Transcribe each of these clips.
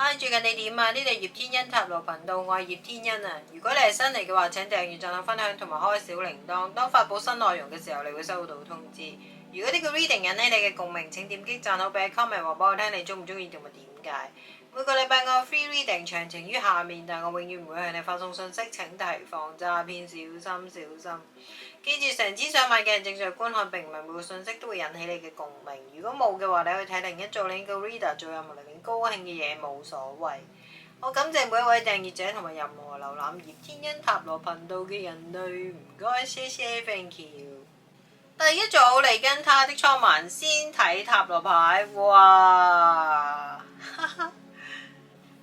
嗨，最近你點啊？呢度葉天恩塔羅頻道，我係葉天恩啊。如果你係新嚟嘅話，請訂閱、讚好、分享同埋開小鈴鐺。當發布新內容嘅時候，你會收到通知。如果呢個 reading 引起你嘅共鳴，請點擊讚好、俾 comment 話俾我聽你中唔中意同埋點解。每個禮拜我 free reading 詳情於下面，但我永遠唔會向你發送信息，請提防詐騙，小心小心。記住，成千上萬嘅人正在觀看，並唔係每個信息都會引起你嘅共鳴。如果冇嘅話，你可以睇另一組另一個 reader 做任何令你高興嘅嘢，冇所謂。我感謝每一位訂閱者同埋任何瀏覽葉天恩塔羅頻道嘅人類，唔該，謝謝 ，thank you。第一組你跟他的初吻，先睇塔羅牌，哇，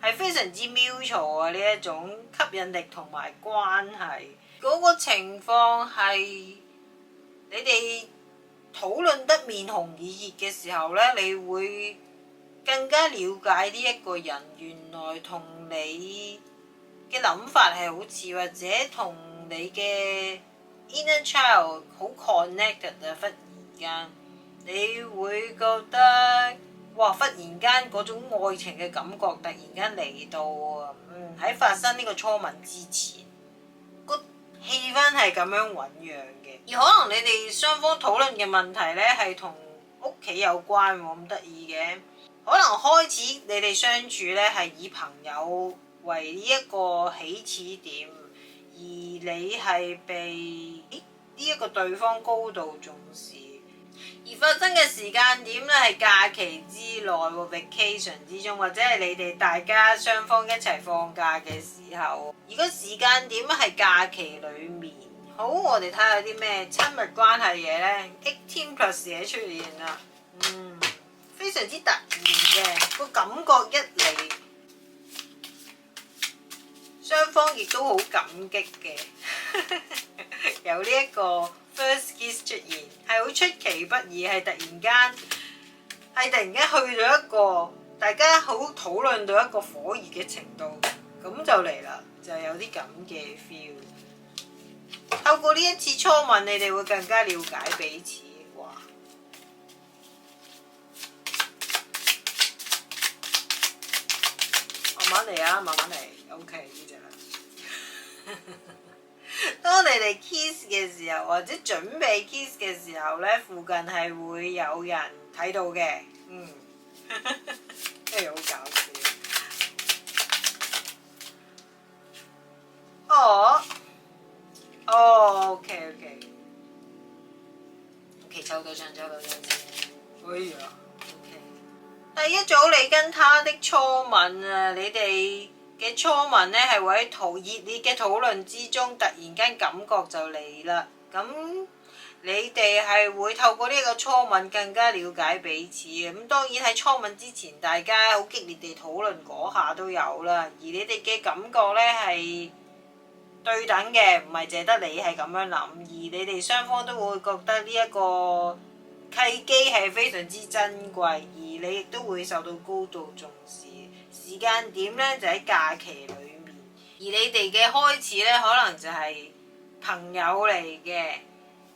係非常之 mutual 啊！呢一種吸引力同埋關係。嗰個情況係你哋討論得面紅耳熱嘅時候呢，你會更加了解呢一個人，原來同你嘅諗法係好似，或者同你嘅 inner child 好 connected 啊！忽然間，你會覺得哇！忽然間嗰種愛情嘅感覺突然間嚟到啊！喺發生呢個初吻之前，氣氛係咁樣醖釀嘅，而可能你哋雙方討論嘅問題呢係同屋企有關喎，咁得意嘅。可能開始你哋相處呢係以朋友為呢一個起始點，而你係被呢一個對方高度重視，而發生嘅時間點呢係假期之內喎 vacation 之中，或者係你哋大家雙方一齊放假嘅時候。而個時間點係假期裡面。好，我哋睇下啲咩親密關係嘢呢 18+ 嘢出現啦。非常之突然嘅個感覺一嚟，雙方亦都好感激嘅，有呢一個 first kiss 出現，係好出其不意，係突然間去到一個大家好討論到一個火熱嘅程度，咁就嚟啦，就有啲咁嘅 feel。透過呢一次初吻，你哋會更加了解彼此。哇！慢慢嚟啊，慢慢嚟。OK 呢隻啦。當你哋 kiss 嘅時候，或者準備 kiss 嘅時候呢，附近係會有人睇到嘅。真係好搞笑。OK， 抽到張先。哎呀 ，OK。第一組你跟他的初吻啊，你哋嘅初吻呢係會喺熱烈嘅討論之中，突然間感覺就嚟啦。咁你哋係會透過呢個初吻更加了解彼此嘅。咁當然喺初吻之前，大家好激烈地討論嗰下都有啦。而你哋嘅感覺呢係對等嘅，唔係淨係得你係咁樣諗，而你哋雙方都會覺得呢一個契機係非常之珍貴，而你亦都會受到高度重視。時間點呢就喺假期裡面，而你哋嘅開始呢，可能就係朋友嚟嘅，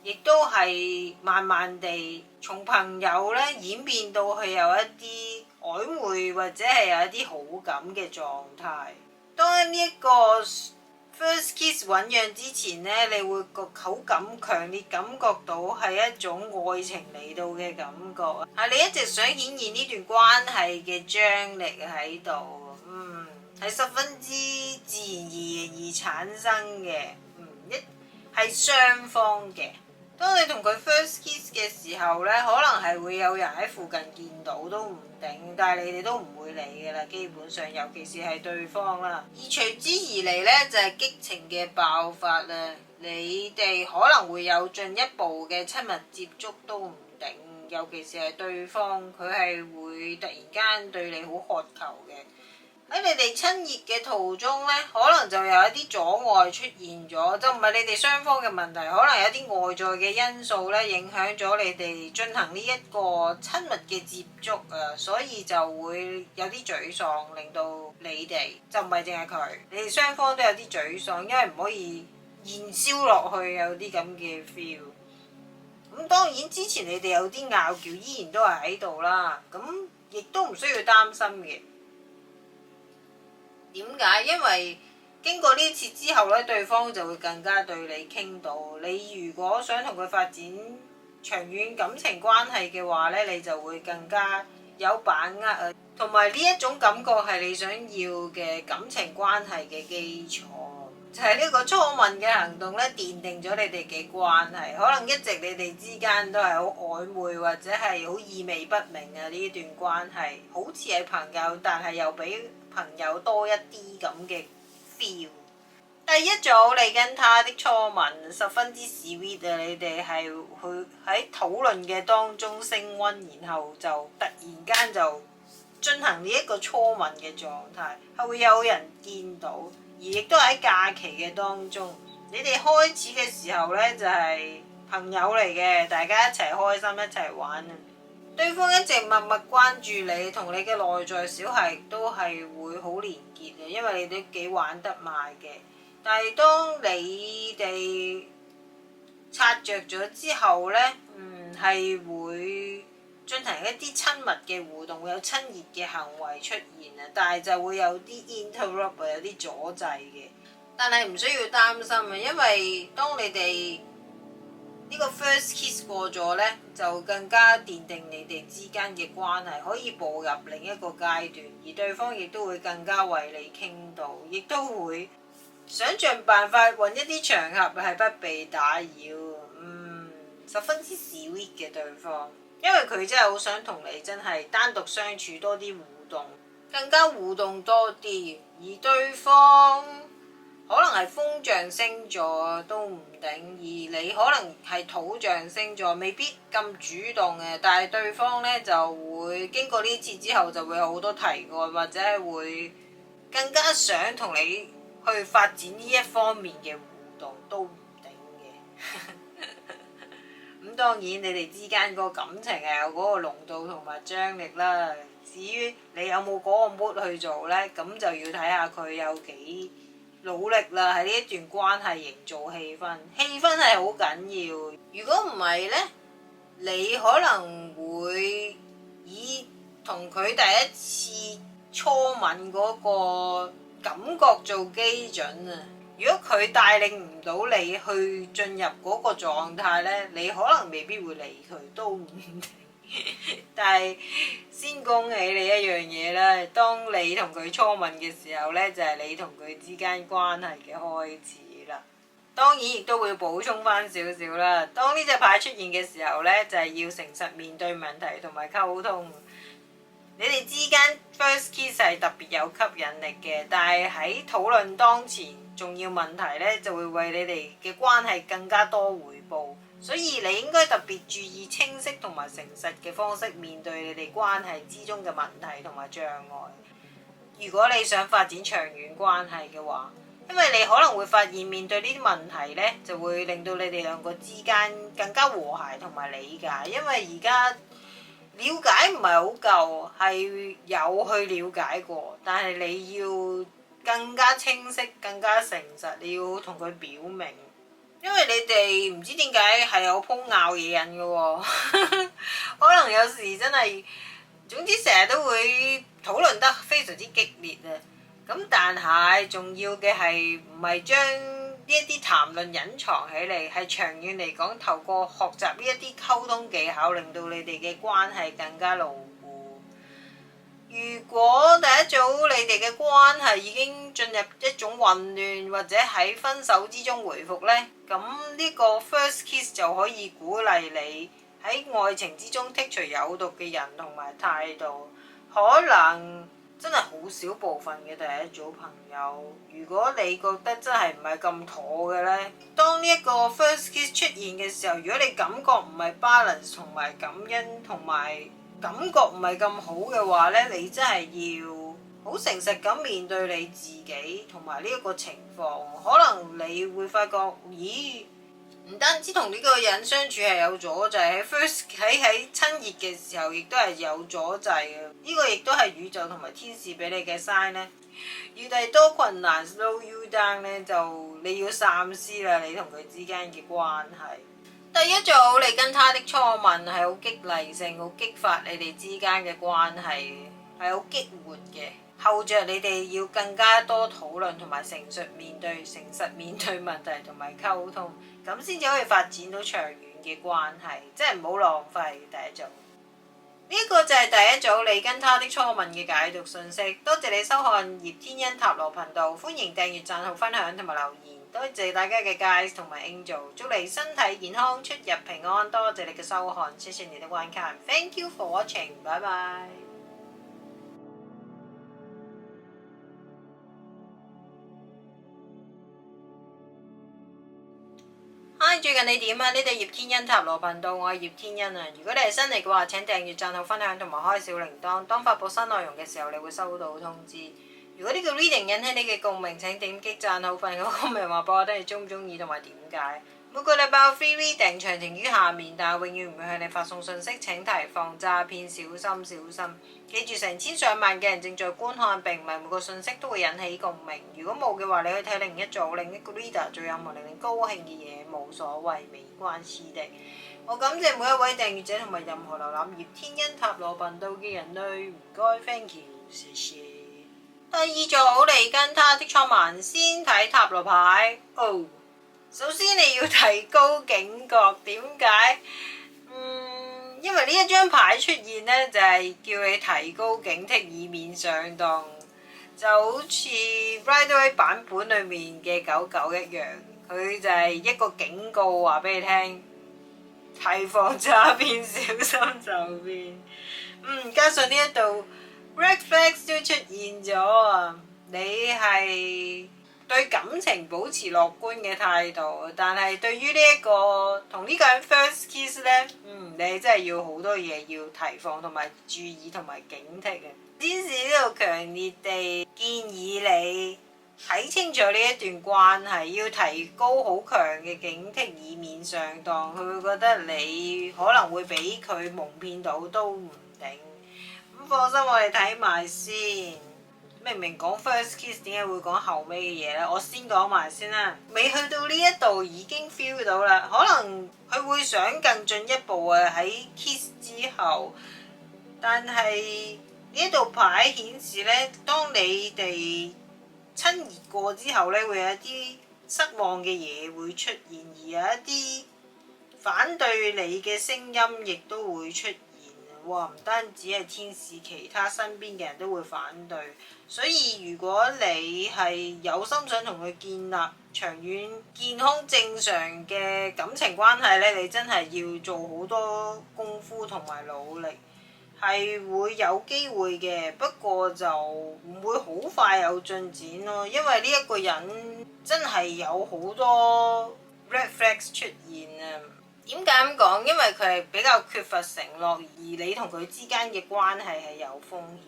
亦都係慢慢地從朋友呢演變到去有一啲曖昧或者係有一啲好感嘅狀態。當呢一個First kiss 醞釀之前呢，你會好強烈感覺到係一種愛情嚟到嘅感覺，係你一直想顯現呢段關係嘅張力喺度，係十分之自然而產生嘅，係雙方嘅。當你同佢 first kiss 嘅時候呢，可能係會有人喺附近見到都唔定，但係你哋都唔會理㗎啦，基本上，尤其是係對方啦。而隨之而嚟呢，就係激情嘅爆發啦，你哋可能會有進一步嘅親密接觸都唔定，尤其是係對方，佢係會突然間對你好渴求嘅。喺你哋親熱嘅途中呢，可能就有一啲阻礙出現咗，就唔係你哋雙方嘅問題，可能有啲外在嘅因素呢影響咗你哋進行呢一個親密嘅接觸啊，所以就會有啲沮喪，令到你哋就唔係淨係佢，你哋雙方都有啲沮喪，因為唔可以燃燒落去，有啲咁嘅 feel。咁當然之前你哋有啲拗撬依然都係喺度啦，咁亦都唔需要擔心嘅。點解？因為經過呢次之後咧，對方就會更加對你傾到。你如果想同佢發展長遠感情關係嘅話咧，你就會更加有把握啊。同埋呢一種感覺係你想要嘅感情關係嘅基礎，就係呢個初吻嘅行動咧，奠定咗你哋嘅關係。可能一直你哋之間都係好曖昧或者係好意味不明啊，呢一段關係好似係朋友，但係又比朋友多一啲咁嘅 feel。第一組你跟他的初吻十分之 sweet 啊！你哋係去喺討論嘅當中升溫，然後就突然間就進行呢一個初吻嘅狀態，係會有人見到，而亦都喺假期嘅當中。你哋開始嘅時候呢，就係朋友嚟嘅，大家一齊開心一齊玩啊！對方一直默默關注你，同你嘅內在小孩都係會好連結嘅，因為你都幾玩得埋嘅。但係當你哋擦着咗之後呢，係會進行一啲親密嘅互動，會有親熱嘅行為出現啊，但係就會有啲 interrupt 有啲阻滯嘅。但係唔需要擔心啊，因為當你哋呢個 first kiss 過咗呢，就更加奠定你哋之間嘅關係，可以步入另一個階段，而對方亦都會更加為你傾到，亦都會想盡辦法揾一啲場合係不被打擾，十分之 sweet 嘅對方，因為佢真係好想同你真係單獨相處多啲互動，更加互動多啲，而對方可能係風象星座都唔定，而你可能係土象星座，未必咁主動嘅，但係對方呢就會經過呢次之後就會有好多提案，或者係會更加想同你去發展呢一方面嘅互動都唔定嘅。咁當然你哋之間個感情係有嗰個濃度同埋張力啦。至於你有冇嗰個 mood 去做呢，咁就要睇下佢有幾努力啦，喺呢一段關係營造氣氛，氣氛係好緊要。如果唔係呢，你可能會以同佢第一次初吻嗰個感覺做基準啊。如果佢帶領唔到你去進入嗰個狀態呢，你可能未必會理佢都唔定。但係先恭喜你一樣嘢啦，當你同佢初吻嘅時候呢，就係你同佢之間關係嘅開始啦。當然亦都會補充翻少少啦。當呢隻牌出現嘅時候呢，就係要誠實面對問題同埋溝通。你哋之間 first kiss 係特別有吸引力嘅，但係喺討論當前重要問題呢，就會為你哋嘅關係更加多回報。所以你應該特別注意清晰同埋誠實嘅方式面對你哋關係之中嘅問題同埋障礙。如果你想發展長遠關係嘅話，因為你可能會發現面對呢啲問題呢，就會令到你哋兩個之間更加和諧同埋理解。因為而家了解唔係好夠，係有去了解過，但係你要更加清晰、更加誠實，你要同佢表明。因為你哋唔知點解係有鋪拗嘢癮嘅喎，可能有時真係，總之成日都會討論得非常之激烈啊！咁但係重要嘅係唔係將呢一啲談論隱藏起嚟，係長遠嚟講，透過學習呢一啲溝通技巧，令到你哋嘅關係更加牢固。如果第一組你哋嘅關係已經進入一種混亂，或者喺分手之中回復呢，咁呢個 first kiss 就可以鼓勵你喺愛情之中剔除有毒嘅人同埋態度。可能真係好少部分嘅第一組朋友，如果你覺得真係唔係咁妥嘅呢，當呢一個 first kiss 出現嘅時候，如果你感覺唔係 balance 同埋感恩同埋感覺唔係咁好嘅話呢，你真係要好誠實咁面對你自己同埋呢一個情況，可能你會發覺，咦，唔單止同呢個人相處係有阻滯，喺親熱嘅時候，亦都係有阻滯嘅。呢個亦都係宇宙同埋天使俾你嘅 sign 呢。遇到多困難 slow you down 呢，就你要三思啦，你同佢之間嘅關係。第一組你跟他的初吻係好激勵性，好激發你哋之間嘅關係，係好激活嘅。後著你哋要更加多討論同埋誠實面對問題同埋溝通，咁先至可以發展到長遠嘅關係，即係唔好浪費第一組。呢個就係第一組你跟他的初吻嘅解讀信息。多謝你收看葉天恩塔羅頻道，歡迎訂閱、讚好、分享同埋留言。多謝大家嘅 guys 同埋 angel， 祝你身體健康、出入平安。多謝你嘅收看，謝謝你的觀看。Thank you for watching， 拜拜。嗨，最近你點啊？呢度葉天恩塔羅頻道，我係葉天恩啊。如果你係新嚟嘅話，請訂閱、讚好、分享同埋開小鈴鐺。當發布新內容嘅時候，你會收到通知。如果呢個 reading 引起你嘅共鳴，請點擊讚好份嗰個comment話俾我聽，你中唔中意同埋點解？每個禮拜有 free reading，詳情於下面，但係永遠唔會向你發送信息。請提防詐騙，小心小心。記住，成千上萬嘅人正在觀看，並唔係每個信息都會引起共鳴。如果冇嘅話，你可以睇另一組另一個 reader 做任何令你高興嘅嘢，冇所謂，沒關係的。我感謝每一位訂閱者同埋任何瀏覽葉天恩塔羅頻道嘅人類，唔該 thank you，謝謝。第二組你跟他的初吻，先睇塔羅牌。首先你要提高警覺，點解？因為呢一張牌出現呢，就係叫你提高警惕，以免上當。就好似 Rider 版本裏面嘅狗狗一樣，佢就係一個警告，話俾你聽，提防詐騙，小心受騙。加上呢一度 Red Flags 都出現咗啊！你係對感情保持樂觀嘅態度，但係對於呢一個同呢個人 first kiss 呢，你真係要好多嘢要提防同埋注意同埋警惕嘅。天使呢度強烈地建議你睇清楚呢一段關係，要提高好強嘅警惕，以免上當。佢會覺得你可能會俾佢蒙騙到都唔定。咁放心，我哋睇埋先。明明講 first kiss， 點解會講後尾嘅嘢呢？我先講埋先啦。未去到呢一度已經 feel 到啦，可能佢會想更進一步啊，喺 kiss 之後。但係呢一度牌顯示呢，當你哋親熱過之後呢，會有一啲失望嘅嘢會出現，而有一啲反對你嘅聲音亦都會出現。哇！唔單止係天使，其他身邊嘅人都會反對。所以如果你係有心想同佢建立長遠、健康、正常嘅感情關係呢，你真係要做好多功夫同埋努力，係會有機會嘅。不過就唔會好快有進展咯，因為呢一個人真係有好多 red flags 出現啊！點解咁講？因為佢係比較缺乏承諾，而你同佢之間嘅關係係有風險。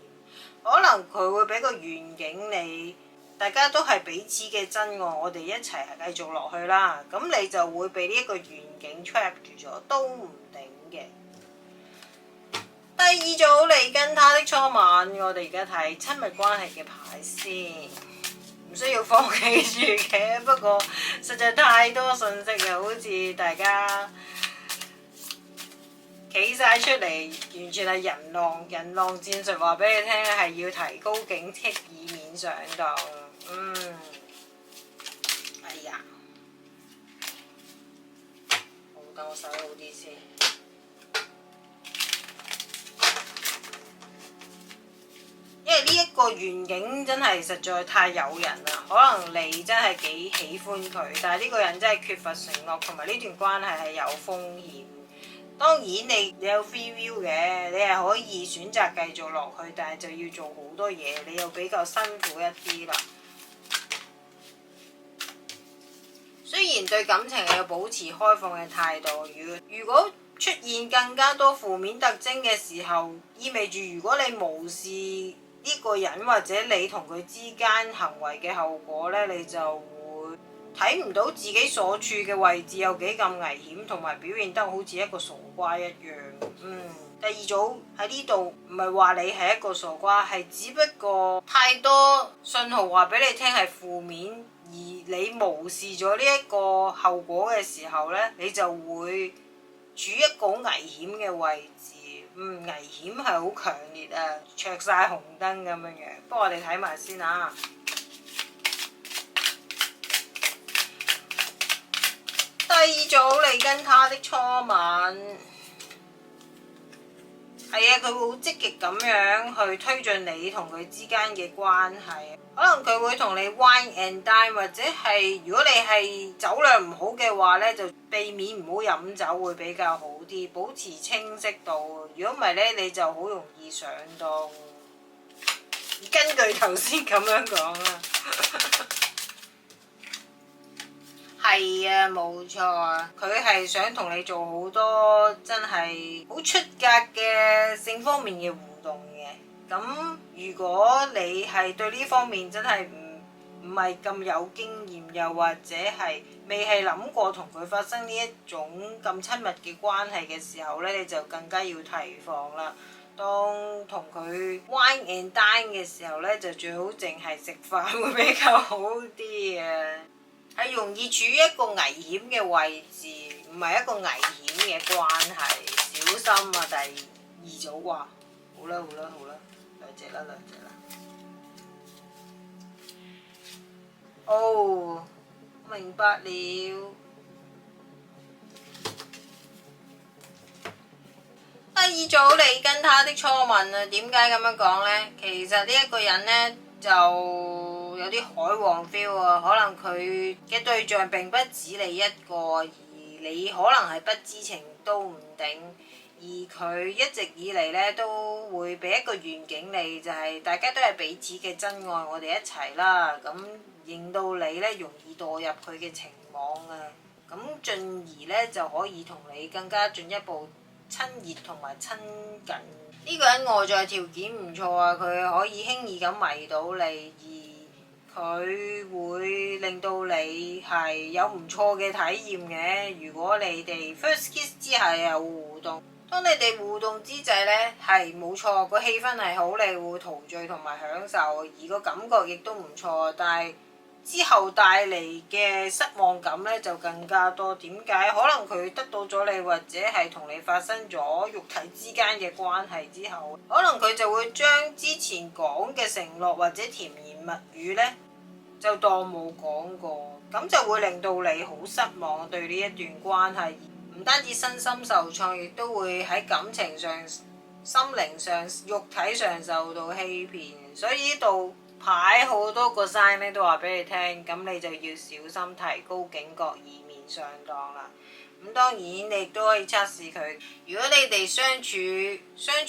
可能佢會俾個願景你，大家都係彼此嘅真愛，我哋一齊係繼續落去啦。咁你就會俾呢一個願景 trap 住咗，都唔定嘅。第二組你跟他的初吻，我哋而家睇親密關係嘅牌先。唔需要放棄住嘅，不過實在太多信息啊，好似大家企晒出嚟，完全係人狼戰術，話俾你聽係要提高警惕，以免上當。哎呀，好，等我洗好啲先。因為呢一個願景真係實在太誘人啦，可能你真係幾喜歡佢，但係呢個人真係缺乏承諾，同埋呢段關係係有風險。當然你有 free will 嘅，你係可以選擇繼續落去，但係就要做好多嘢，你又比較辛苦一啲啦。雖然對感情係要保持開放嘅態度，如果出現更加多負面特徵嘅時候，意味住如果你無視呢個人或者你同佢之間行為嘅後果呢，你就會睇唔到自己所處嘅位置有幾咁危險，同埋表現得好似一個傻瓜一樣。第二組喺呢度唔係話你係一個傻瓜，係只不過太多信號話俾你聽係負面，而你無視咗呢一個後果嘅時候呢，你就會處於一個好危險嘅位置。危險係好強烈啊，灼晒紅燈咁樣樣。不過我哋睇埋先啊。第二組你跟他的初吻。係啊，佢會好積極咁樣去推進你同佢之間嘅關係。可能佢會同你 wine and dine， 或者係如果你係酒量唔好嘅話呢，就避免唔好飲酒會比較好啲，保持清晰度。如果唔係呢，你就好容易上當。根據頭先咁樣講啦。係啊，冇錯啊，佢係想同你做好多真係好出格嘅性方面嘅互動嘅。咁如果你係對呢方面真係唔係咁有經驗，又或者係未係諗過同佢發生呢一種咁親密嘅關係嘅時候呢，你就更加要提防啦。當同佢 wine and dine 嘅時候呢，就最好淨係食飯會比較好啲啊。係容易處於一個危險嘅位置，唔係一個危險嘅關係，小心啊！第二組話，好啦，兩隻啦。哦，明白了。第二組你跟他的初吻啊，點解咁樣講呢？其實呢一個人呢，就有啲海王 feel 啊，可能佢嘅對象並不止你一個，而你可能係不知情都唔定。而佢一直以嚟呢，都會俾一個願景你，就係大家都係彼此嘅真愛，我哋一齊啦。咁令到你呢，容易墮入佢嘅情網啊，咁進而呢，就可以同你更加進一步親熱同埋親近。呢個人外在條件唔錯啊，佢可以輕易咁迷到你，而佢會令到你係有唔錯嘅體驗嘅。如果你哋 first kiss 之後有互動，當你哋互動之際呢，係冇錯，個氣氛係好，你會陶醉同埋享受，而個感覺亦都唔錯。但係之後帶嚟嘅失望感呢，就更加多。點解？可能佢得到咗你，或者係同你發生咗肉體之間嘅關係之後，可能佢就會將之前講嘅承諾或者甜言蜜語呢，就當冇講過，咁就會令到你好失望對呢一段關係。唔單止身心受創，亦都會喺感情上、心靈上、肉體上受到欺騙。所以呢度牌好多個 sign 咧都話俾你聽，咁你就要小心提高警覺，以免上當啦。咁當然你亦都可以測試佢。如果你哋相處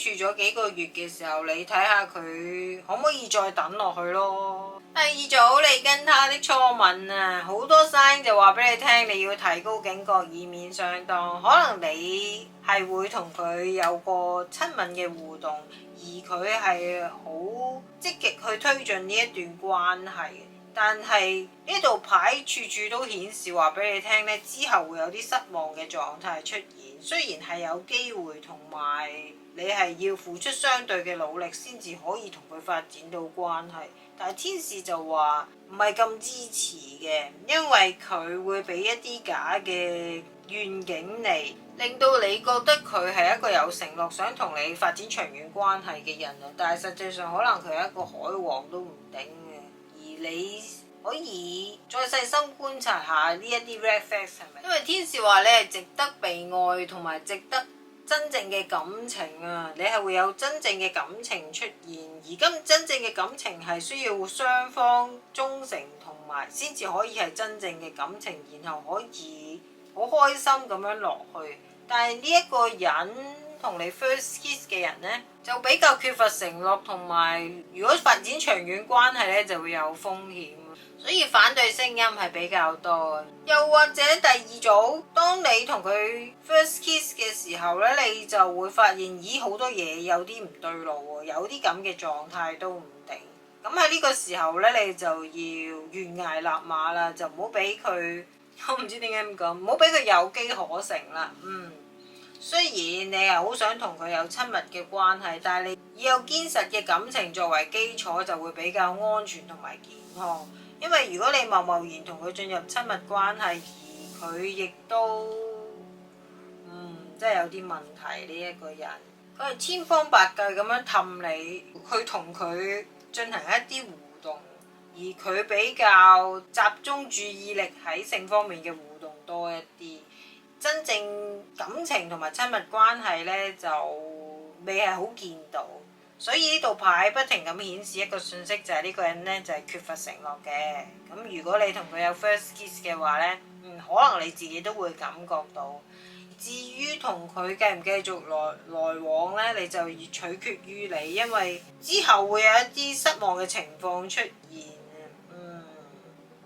咗幾個月嘅時候，你睇下佢可唔可以再等落去咯。第二組你跟他的初吻啊，好多 sign 就話俾你聽，你要提高警覺，以免上當。可能你係會同佢有個親吻嘅互動，而佢係好積極去推進呢一段關係。但係呢度牌處處都顯示話俾你聽呢，之後會有啲失望嘅狀態出現。雖然係有機會，同埋你係要付出相對嘅努力先至可以同佢發展到關係，但係天使就話唔係咁支持嘅，因為佢會俾一啲假嘅願景你，令到你覺得佢係一個有承諾想同你發展長遠關係嘅人啊。但係實際上可能佢係一個海王都唔頂嘅，而你可以再細心觀察下呢一啲 red flags 係咪？因為天使話你係值得被愛同埋值得真正嘅感情啊！你係會有真正嘅感情出現，而真正嘅感情係需要雙方忠誠同埋先至可以係真正嘅感情，然後可以好開心咁樣落去。但係呢一個人同你 first kiss 嘅人呢，就比較缺乏承諾，同埋如果發展長遠關係呢，就會有風險，所以反對聲音係比較多。又或者第二組，當你同佢 first kiss 嘅時候呢，你就會發現咦，好多嘢有啲唔對路喎，有啲咁嘅狀態都唔定。咁喺呢個時候呢，你就要懸崖勒馬啦，就唔好俾佢，我唔知點解咁講，唔好俾佢有機可乘啦。雖然你係好想同佢有親密嘅關係，但係你以有堅實嘅感情作為基礎，就會比較安全同埋健康。因為如果你貿貿然同佢進入親密關係，而佢亦都真係有啲問題，呢一個人，佢係千方百計咁樣氹你，去同佢進行一啲互動，而佢比較集中注意力喺性方面嘅互動多一啲。真正感情同埋親密關係呢，就未係好見到，所以呢度牌不停咁顯示一個訊息，就係呢個人呢，就係缺乏承諾嘅。咁如果你同佢有 first kiss 嘅話呢，可能你自己都會感覺到。至於同佢繼唔繼續來往呢，你就要取決於你，因為之後會有一啲失望嘅情況出現。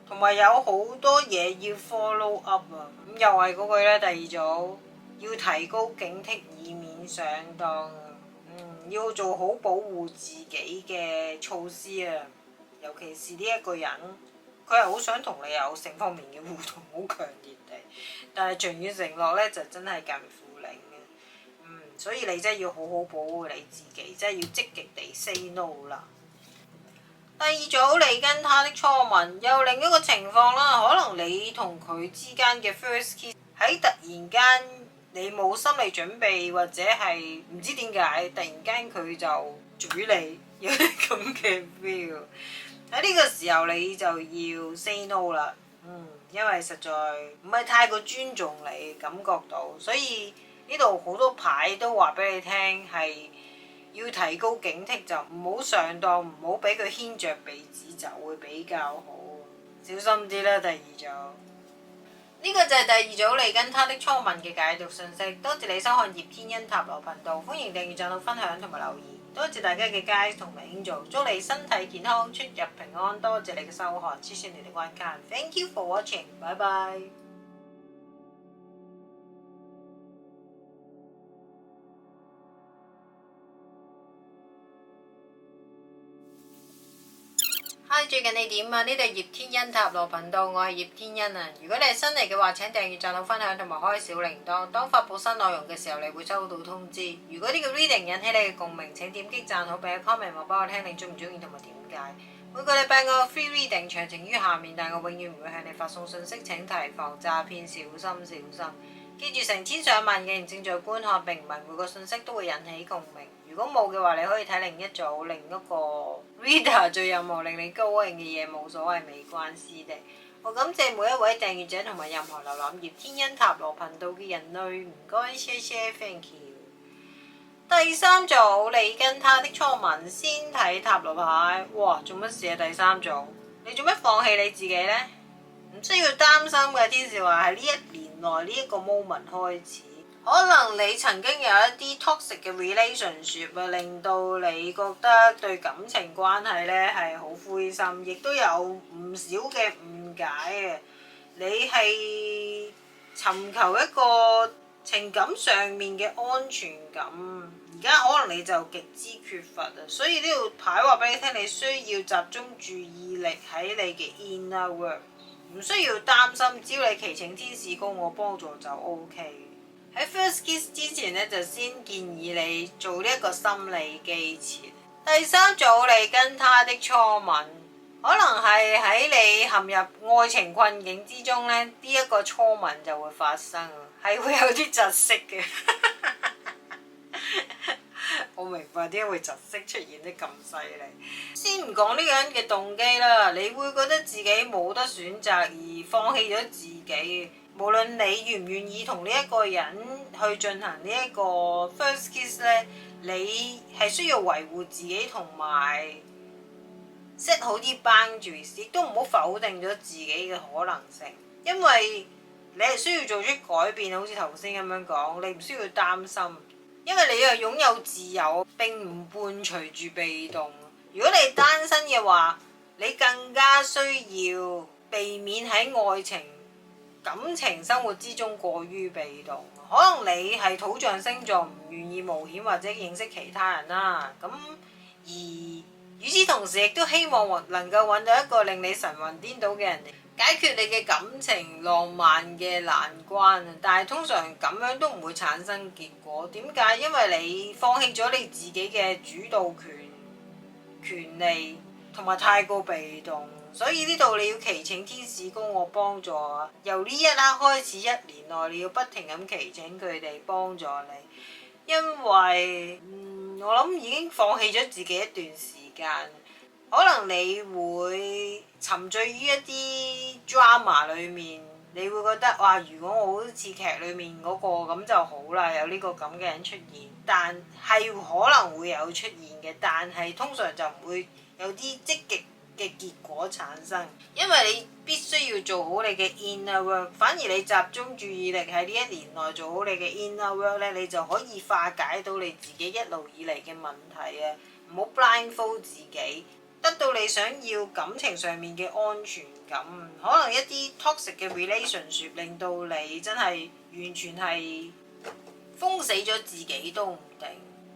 同埋有好多嘢要 follow up 啊！咁又係嗰句咧，第二組要提高警惕，以免上當啊！要做好保護自己嘅措施啊！尤其是呢一個人，佢係好想同你有性方面嘅互動，好強烈地，但係長遠承諾咧就真係近乎零嘅。所以你真係要好好保護你自己，真係要積極地 say no 啦。第二組你跟他的初吻，又另一個情況啦，可能你同佢之間嘅 first kiss 喺突然間你冇心理準備，或者係唔知點解突然間佢就嘴你，有啲咁嘅 feel。喺呢個時候你就要 say no 啦，因為實在唔係太過尊重你，感覺到，所以呢度好多牌都話俾你聽係要提高警惕，就唔好上當，唔好俾佢牽着鼻子走，會比較好。小心啲啦，第二組。呢個就係第二組你跟他的初吻嘅解讀信息。多謝你收看葉天恩塔羅頻道，歡迎訂閱、讚好、分享同埋留言。多謝大家嘅 guide 同埋 angel，祝你身體健康、出入平安。多謝你嘅收看，謝謝你哋觀看。Thank you for watching，拜拜。嗨，最近你點啊？呢度係葉天恩塔羅頻道，我係葉天恩啊。如果你係新嚟嘅話，請訂閱、讚好、分享同埋開小鈴鐺。當發布新內容嘅時候，你會收到通知。如果呢個 reading 引起你嘅共鳴，請點擊讚好，俾個 comment 話俾我聽你中唔中意同埋點解。每個禮拜我 free reading 詳情於下面，但我永遠唔會向你發送信息，請提防詐騙，小心小心。記住，成千上萬嘅人正在觀看，並唔係每個信息都會引起共鳴。如果冇嘅話，你可以睇另一組另一個 reader 做任何令你高興嘅嘢，冇所謂，沒關係的。我感謝每一位訂閱者同埋任何瀏覽葉天恩塔羅頻道嘅人類，唔該，謝謝 thank you。第三組你跟他的初吻，先睇塔羅牌。哇，做乜事啊？第三組，你做乜放棄你自己呢？唔需要擔心嘅，天使話係呢一年內呢一個 moment 開始。可能你曾經有一啲 toxic 嘅 relationship 啊，令到你覺得對感情關係咧係好灰心，亦都有唔少嘅誤解嘅。你係尋求一個情感上面嘅安全感，而家可能你就極之缺乏啊，所以呢條牌話俾你聽，你需要集中注意力喺你嘅 inner work， 唔需要擔心，只要你祈請天使高我幫助就 OK。喺 first kiss 之前咧，就先建議你做呢一個心理基設。第三組你跟他的初吻，可能係喺你陷入愛情困境之中咧，呢一個初吻就會發生，係會有啲窒息嘅。我明白點解會窒息出現得咁犀利。先唔講呢個人嘅動機啦，你會覺得自己冇得選擇而放棄咗自己。無論你願唔願意同呢一個人去進行呢一個 first kiss 咧，你係需要維護自己同埋 set 好啲 boundaries，亦都唔好否定咗自己嘅可能性，因為你係需要做出改變，好似頭先咁樣講，你唔需要擔心，因為你又擁有自由，並唔伴隨住被動。如果你單身嘅話，你更加需要避免喺愛情、感情生活之中過於被動。可能你係土象星座，唔願意冒險或者認識其他人啦。咁而與此同時，亦都希望能夠揾到一個令你神魂顛倒嘅人嚟解決你嘅感情浪漫嘅難關。但係通常咁樣都唔會產生結果。點解？因為你放棄咗你自己嘅主導權利，同埋太過被動。所以呢度你要祈請天使高我幫助啊！由呢一刻開始，一年內你要不停咁祈請佢哋幫助你，因為我諗已經放棄咗自己一段時間，可能你會沉醉於一啲 drama 裡面，你會覺得哇！如果我好似劇裡面嗰個咁就好啦，有呢個咁嘅人出現，但係可能會有出現嘅，但係通常就唔會有啲積極嘅結果產生，因為你必須要做好你嘅 inner work。反而你集中注意力喺呢一年內做好你嘅 inner work 咧，你就可以化解到你自己一路以嚟嘅問題啊！唔好 blindfold 自己，得到你想要感情上面嘅安全感。可能一啲 toxic 嘅 relationship 令到你真係完全係封死咗自己都唔定。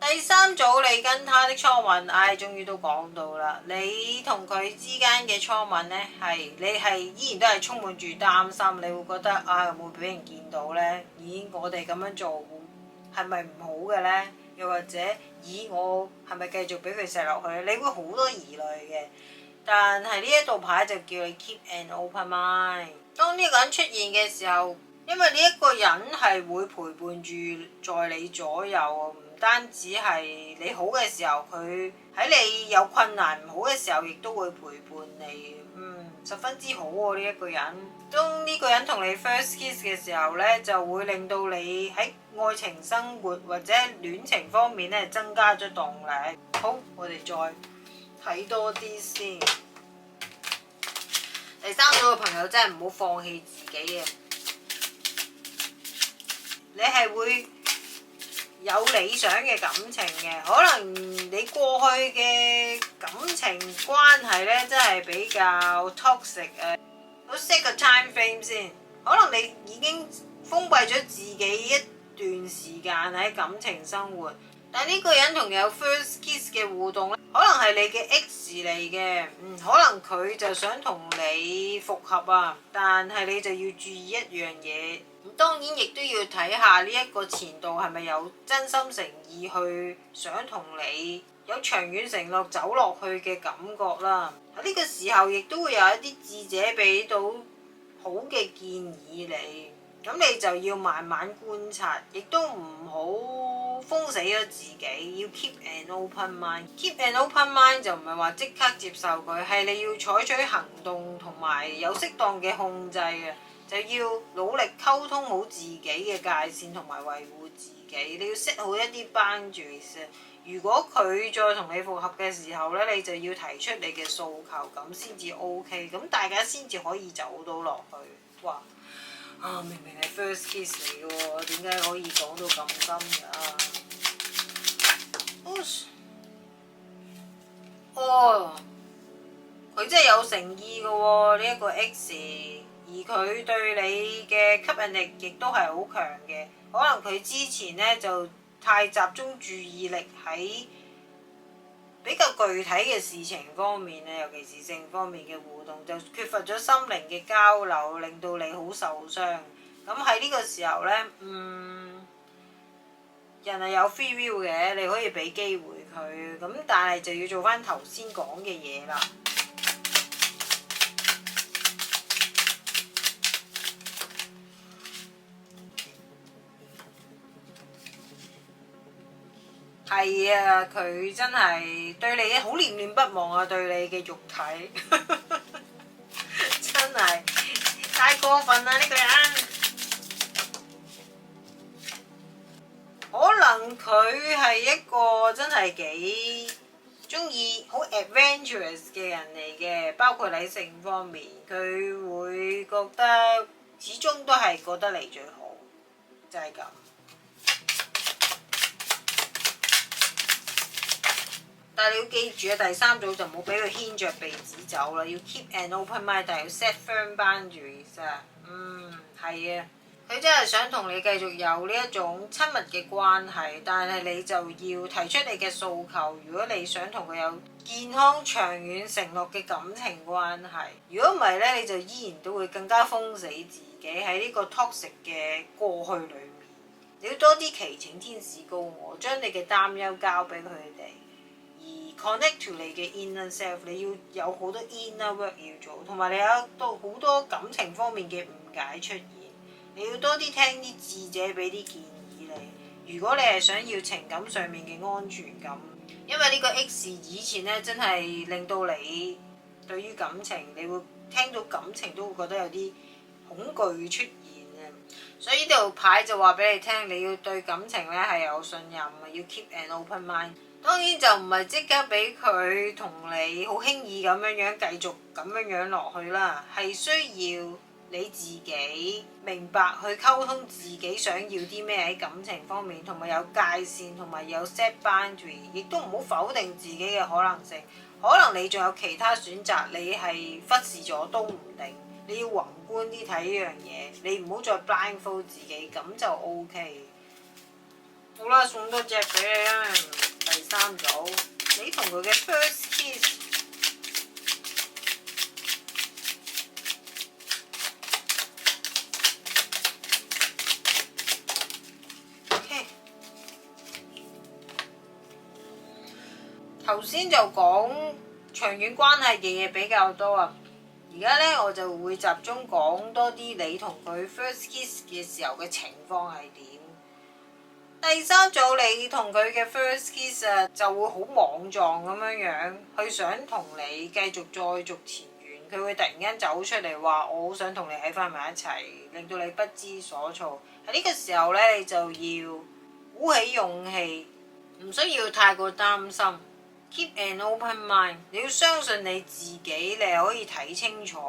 第三組你跟他的初吻，終於都講到啦。你同佢之間嘅初吻呢，你係依然都係充滿住擔心，你會覺得會唔會俾人見到呢？咦，我哋咁樣做係咪唔好嘅呢？又或者我係咪繼續俾佢錫落去？你會好多疑慮嘅。但係呢一道牌就叫你 keep an open mind。當呢個人出現嘅時候，因為呢一個人係會陪伴住在你左右。唔單止係你好嘅時候，佢喺你有困難唔好嘅時候，亦都會陪伴你。十分之好喎呢一個人。當呢個人同你 first kiss 嘅時候呢，就會令到你喺愛情生活或者戀情方面呢增加咗動力。好，我哋再睇多啲先。第三組嘅朋友真係唔好放棄自己啊！你係會有理想嘅感情嘅，可能你過去嘅感情關係呢，真係比較 toxic 啊。我 set 個 time frame 先，可能你已經封閉咗自己一段時間喺感情生活，但呢個人同你有 first kiss 嘅互動呢，可能係你嘅 ex 嚟嘅，可能佢就想同你復合啊，但係你就要注意一樣嘢。當然亦都要睇下呢一個前度係咪有真心誠意去想同你有長遠承諾走落去嘅感覺啦。喺呢個時候亦都會有一啲智者俾到好嘅建議你，咁你就要慢慢觀察，亦都唔好封死咗自己，要 keep an open mind。keep an open mind 就唔係話即刻接受佢，係你要採取行動同埋有適當嘅控制嘅。就要努力溝通好自己嘅界線同埋維護自己，你要 set 好一啲 boundaries。如果佢再同你復合嘅時候呢，你就要提出你嘅訴求，咁先至 OK， 咁大家先至可以走到落去。哇！明明係 first kiss 嚟嘅喎，點解可以講到咁深㗎？佢真係有誠意嘅喎，呢一個 X。而佢對你嘅吸引力亦都係好強嘅，可能佢之前呢就太集中注意力喺比較具體嘅事情方面咧，尤其是性方面嘅互動，就缺乏咗心靈嘅交流，令到你好受傷。咁喺呢個時候呢，人係有 free will 嘅，你可以俾機會佢，咁但係就要做翻頭先講嘅嘢啦。係啊，佢真係對你好念念不忘啊！對你嘅肉體，真係太過分啦！呢個人，可能佢係一個真係幾中意好 adventurous 嘅人嚟嘅，包括喺性方面，佢會覺得始終都係覺得你最好，就係咁。但係你要記住啊，第三組就唔好俾佢牽着鼻子走啦，要 keep an open mind，但係要 set firm boundaries 啊。係啊，佢真係想同你繼續有呢一種親密嘅關係，但係你就要提出你嘅訴求。如果你想同佢有健康長遠承諾嘅感情關係，如果唔係呢，你就依然都會更加封死自己喺呢個 toxic 嘅過去裏面。你要多啲祈請天使高我，將你嘅擔憂交俾佢哋。connect to 你嘅 inner self， 你要有好多 inner work 要做，同埋你有好多感情方面嘅誤解出現，你要多啲聽啲智者俾啲建議你。如果你係想要情感上面嘅安全感，因為呢個 X 以前咧真係令到你對於感情，你會聽到感情都會覺得有啲恐懼出現啊。所以呢度牌就話俾你聽，你要對感情咧係有信任啊，要 keep an open mind。當然就唔係即刻俾佢同你好輕易咁樣繼續咁樣落去啦，係需要你自己明白去溝通自己想要啲咩喺感情方面，同埋有界線，同埋有 set boundary， 亦都唔好否定自己嘅可能性。可能你仲有其他選擇，你係忽視咗都唔定。你要宏觀啲睇呢樣嘢，你唔好再 blindfold 自己，咁就 OK。好啦，送多隻俾你啦。第三組，你同佢嘅 first kiss。OK。頭先就講長遠關係嘅嘢比較多啊，而家呢，我就會集中講多啲你同佢 first kiss 嘅時候嘅情況係點。第三組你同佢嘅 first kiss 就會好莽撞咁樣，佢想同你繼續再續前緣，佢會突然間走出嚟話我好想同你喺翻埋一齊，令到你不知所措。喺呢個時候呢，你就要鼓起勇氣，唔需要太過擔心。Keep an open mind， 你要相信你自己，你可以睇清楚，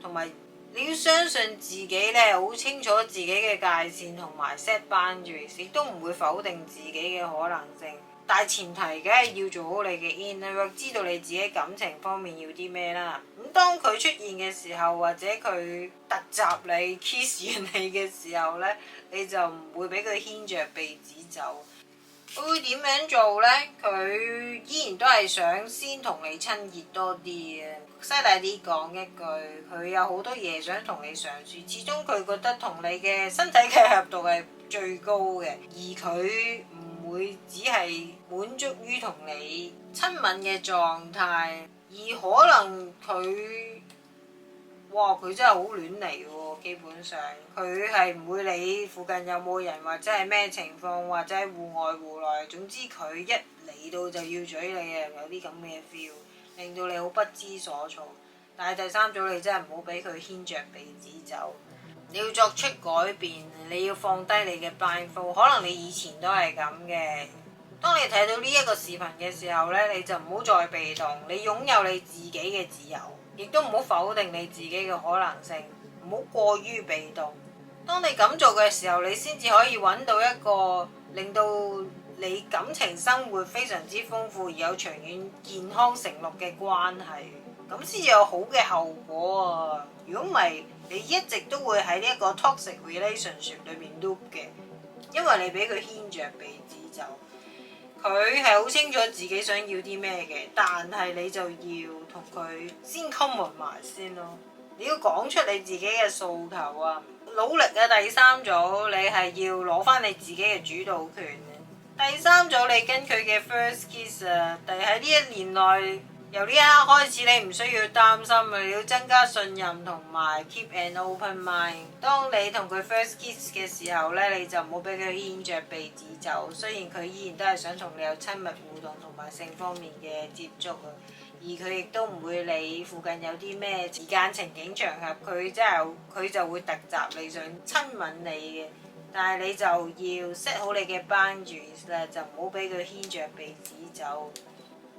同埋你要相信自己咧，好清楚自己嘅界線同埋 set boundaries， 亦都唔會否定自己嘅可能性。但係前提梗係要做好你嘅 inner work， 知道你自己感情方面要啲咩啦。咁當佢出現嘅時候，或者佢突襲你 kiss 你嘅時候咧，你就唔會俾佢牽着鼻子走。佢會點樣做呢？佢依然都係想先同你親熱多啲嘅。犀利啲講一句，佢有好多嘢想同你相處，始終佢覺得同你嘅身體契合度係最高嘅，而佢唔會只係滿足於同你親吻嘅狀態，而可能佢真係好亂嚟喎，基本上佢係唔會理附近有冇人或者係咩情況，或者係戶外戶內，總之佢一嚟到就要嘴你啊，有啲咁嘅 feel， 令到你好不知所措。但係第三組你真係唔好俾佢牽着鼻子走，你要作出改變，你要放低你嘅 blindfold， 可能你以前都係咁嘅。當你睇到呢一個視頻嘅時候呢，你就唔好再被動，你擁有你自己嘅自由。亦都唔好否定你自己嘅可能性，唔好過於被動。當你咁做嘅時候，你先至可以揾到一個令到你感情生活非常之豐富而有長遠健康承諾嘅關係，咁先至有好嘅後果啊！如果唔係，你一直都會喺呢一個 toxic relationship 裏面 loop 嘅，因為你俾佢牽着鼻子走。佢係好清楚自己想要啲咩嘅，但係你就要同佢先 common 埋先咯。你要講出你自己嘅訴求啊！努力啊！第三組你係要攞翻你自己嘅主導權。第三組你跟佢嘅 first kiss 啊，但係喺呢一年內，由呢一刻開始你唔需要擔心啊！你要增加信任同埋 keep an open mind。當你同佢 first kiss 嘅時候呢，你就唔好俾佢牽着鼻子走。雖然佢依然都係想同你有親密互動同埋性方面嘅接觸啊，而佢亦都唔會理附近有啲咩時間情景場合，佢就會突襲你想親吻你嘅。但係你就要 set 好你嘅 boundaries 啦，就唔好俾佢牽着鼻子走。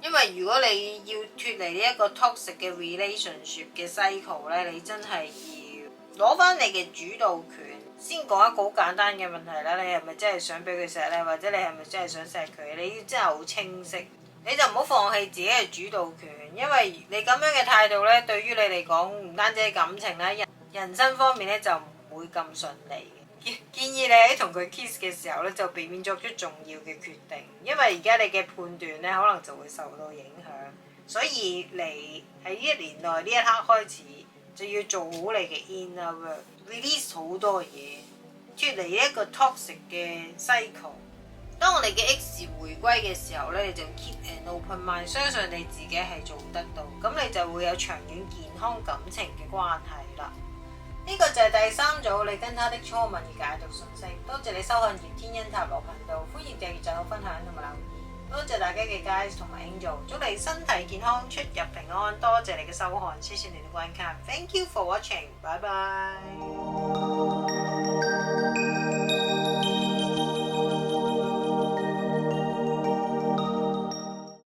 因為如果你要脫離呢一個 toxic 嘅 relationship 嘅 cycle 咧，你真係要攞翻你嘅主導權。先講一個好簡單嘅問題啦，你係咪真係想俾佢錫咧？或者你係咪真係想錫佢？你要真係好清晰，你就唔好放棄自己嘅主導權，因為你咁樣嘅態度咧，對於你嚟講唔單止係感情啦，人生方面咧就唔會咁順利嘅。建議你喺同佢 kiss 嘅時候咧，就避免作出重要嘅決定，因為而家你嘅判斷咧，可能就會受到影響。所以你喺呢一年內呢一刻開始，就要做好你嘅 inner work，release 好多嘢，脫離一個 toxic 嘅 cycle。當你嘅 X 回歸嘅時候咧，你就 keep an open mind， 相信你自己係做得到，咁你就會有長遠健康感情嘅關係啦。呢個就係第三組你跟他的初吻而解讀信息。多謝你收看葉天恩塔羅頻道，歡迎訂閱、讚好、分享同埋留言。多謝大家嘅 guys 同埋 angel， 祝你身體健康、出入平安。多謝你嘅收看，謝謝你的觀看，Thank you for watching，拜拜。